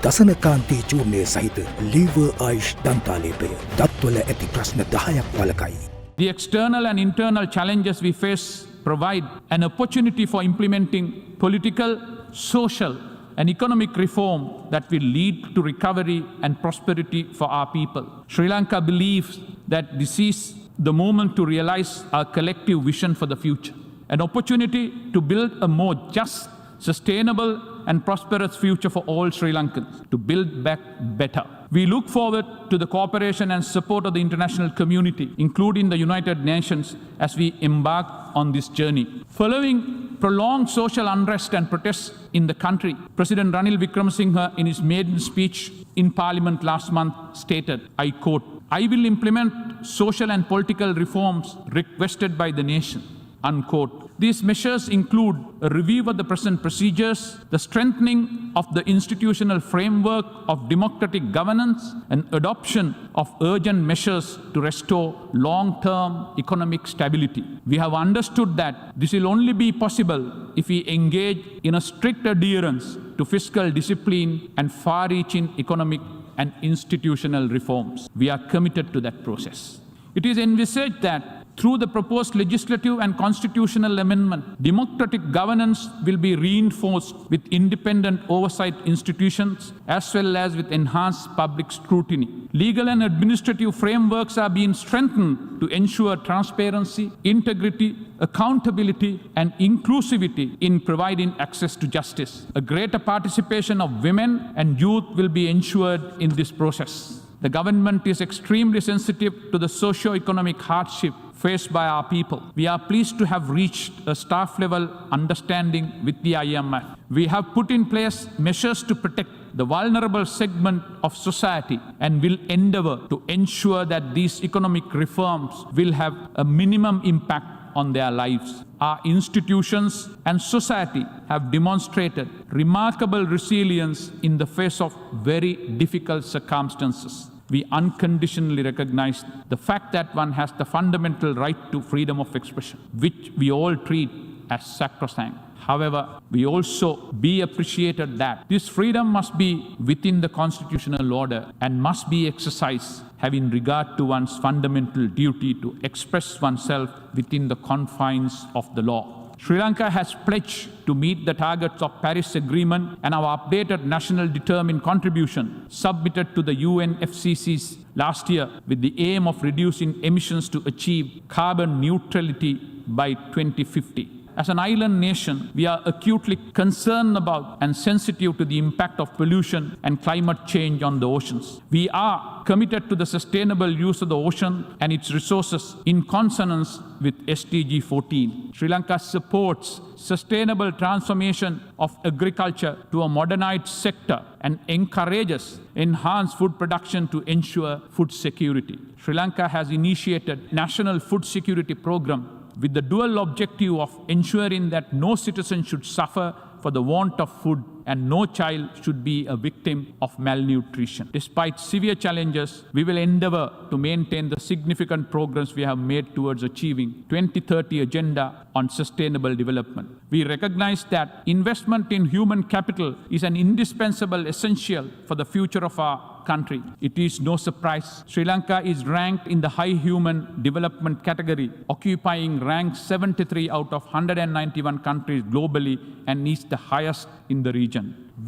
දසනකාන්ති චූර්ණය සහිත ලීවර් ආයුෂ් දන්තාලේපය දත්වල ඇති ප්‍රශ්න 10ක් වළකයි. The external and internal challenges we face provide an opportunity for implementing political, social, and economic reform that will lead to recovery and prosperity for our people. Sri Lanka believes that this is the moment to realize our collective vision for the future, an opportunity to build a more just, sustainable, and prosperous future for all Sri Lankans, to build back better. We look forward to the cooperation and support of the international community, including the United Nations, as we embark on this journey. Following prolonged social unrest and protests in the country, President Ranil Wickremesinghe, in his maiden speech in Parliament last month, stated, I quote, "I will implement social and political reforms requested by the nation." Unquote. These measures include a review of the present procedures, the strengthening of the institutional framework of democratic governance, and adoption of urgent measures to restore long-term economic stability. We have understood that this will only be possible if we engage in a strict adherence to fiscal discipline and far-reaching economic and institutional reforms. We are committed to that process. It is envisaged that through the proposed legislative and constitutional amendment, democratic governance will be reinforced with independent oversight institutions as well as with enhanced public scrutiny. Legal and administrative frameworks are being strengthened to ensure transparency, integrity, accountability, and inclusivity in providing access to justice. A greater participation of women and youth will be ensured in this process. The government is extremely sensitive to the socio-economic hardship faced by our people. We are pleased to have reached a staff-level understanding with the IMF. We have put in place measures to protect the vulnerable segment of society and will endeavor to ensure that these economic reforms will have a minimum impact on their lives. Our institutions and society have demonstrated remarkable resilience in the face of very difficult circumstances. We unconditionally recognize the fact that one has the fundamental right to freedom of expression, which we all treat as sacrosanct. However, we also be appreciated that this freedom must be within the constitutional order and must be exercised having regard to one's fundamental duty to express oneself within the confines of the law. Sri Lanka has pledged to meet the targets of Paris Agreement and our updated national determined contribution submitted to the UNFCCC last year with the aim of reducing emissions to achieve carbon neutrality by 2050. As an island nation, we are acutely concerned about and sensitive to the impact of pollution and climate change on the oceans. We are committed to the sustainable use of the ocean and its resources in consonance with SDG 14. Sri Lanka supports sustainable transformation of agriculture to a modernized sector and encourages enhanced food production to ensure food security. Sri Lanka has initiated National Food Security Program with the dual objective of ensuring that no citizen should suffer for the want of food and no child should be a victim of malnutrition. Despite severe challenges, we will endeavor to maintain the significant progress we have made towards achieving 2030 agenda on sustainable development. We recognize that investment in human capital is an indispensable essential for the future of our country. It is no surprise Sri Lanka is ranked in the high human development category, occupying rank 73 out of 191 countries globally and is the highest in the region.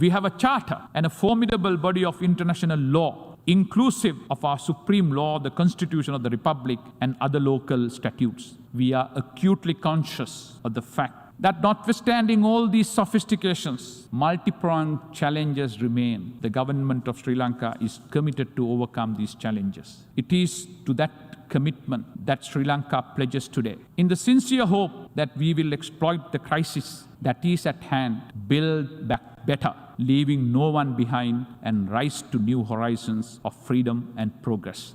We have a charter and a formidable body of international law, inclusive of our supreme law, the Constitution of the Republic, and other local statutes. We are acutely conscious of the fact that notwithstanding all these sophistications, multi-pronged challenges remain. The government of Sri Lanka is committed to overcome these challenges. It is to that commitment that Sri Lanka pledges today, in the sincere hope that we will exploit the crisis that is at hand, build back better, leaving no one behind, and rise to new horizons of freedom and progress.